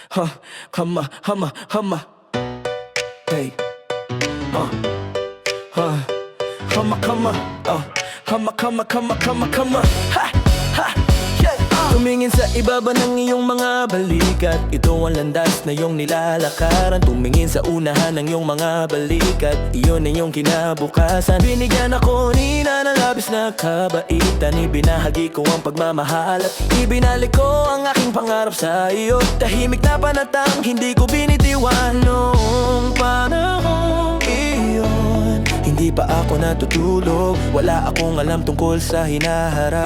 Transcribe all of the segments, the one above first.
Hama. Hey. Hama. Ha. Yeah. Tumingin sa ibaba ng iyong mga balikat. Ito ang landas na iyong nilalakaran. Tumingin sa unahan ng iyong mga balikat. Iyon ay iyong kinabukasan. Binigyan ako ni labis na kabaitan. Ibinahagi ko ang pagmamahal at ibinalik ko ang aking pangarap sa iyo. Tahimik na panatang hindi ko binitiwan noong panahong iyon. Hindi pa ako natutulog, wala akong alam tungkol sa hinaharap.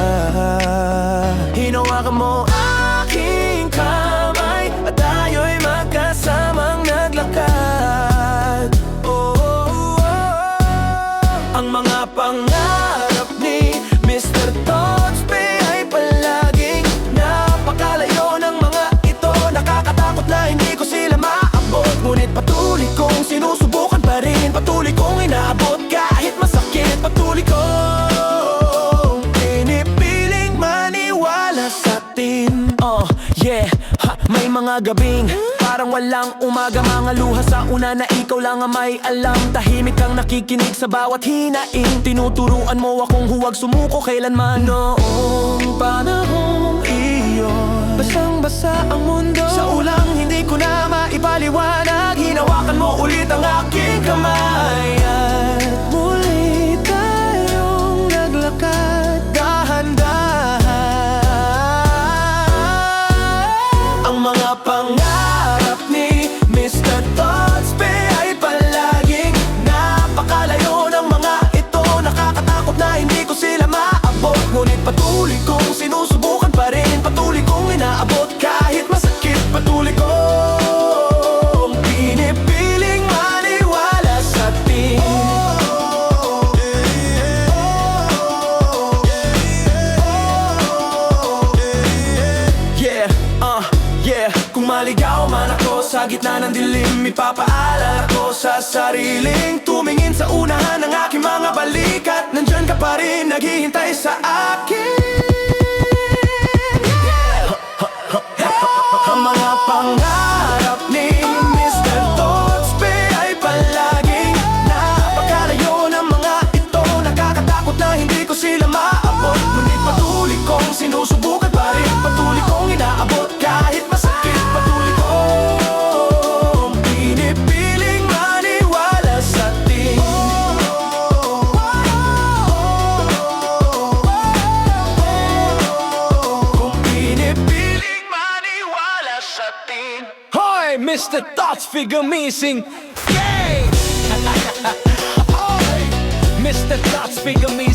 Hinawakan mo aking kamay at tayo'y magkasamang naglakad. Ang mga pangarap ni Mr. Totspe ay palaging napakalayo ng mga ito. Nakakatakot na hindi ko sila maabot, ngunit patuloy kong sinusubukan pa rin. Patuloy kong inaabot kahit masakit. Patuloy kong pinipiling maniwala sa atin. May mga gabing parang walang umaga, mga luha sa una na ikaw lang ang may alam. Tahimik kang nakikinig sa bawat hinaing. Tinuturuan mo akong huwag sumuko kailanman. Noong panahong iyon, basang-basa ang mundo. Sa ulang hindi ko na maipaliwanag. Hinawakan mo ulit ang aking kamay at muli tayong naglakad dahan-dahan. Ang mga pangarap ni Mr. Totspe ay palaging napakalayo ng mga ito. Nakakatakot na hindi ko sila maabot, ngunit patuloy kong sinusubukan pa rin. Patuloy kong inaabot kahit masakit. Patuloy kong pinipiling maniwala sa atin. Kung maligaw man ako sa gitna ng dilim, ipapaalala ko sa sariling tumingin sa unahan ng aking mga balikat. Nandyan ka pa rin, naghihintay sa akin. Ang mga pangarap ni Mr. Totspe ay palaging napakalayo ng mga ito. Nakakatakot na hindi ko sila maabot, ngunit patuloy kong sinusubukan pa rin. Patuloy kong inaabot kahit masakit. Patuloy kong pinipiling maniwala sa atin. Kung pinipiling maniwala sa atin. Hoy, Mr. Tots Figure Missing. Yay! Mr. Tots Figure Missing.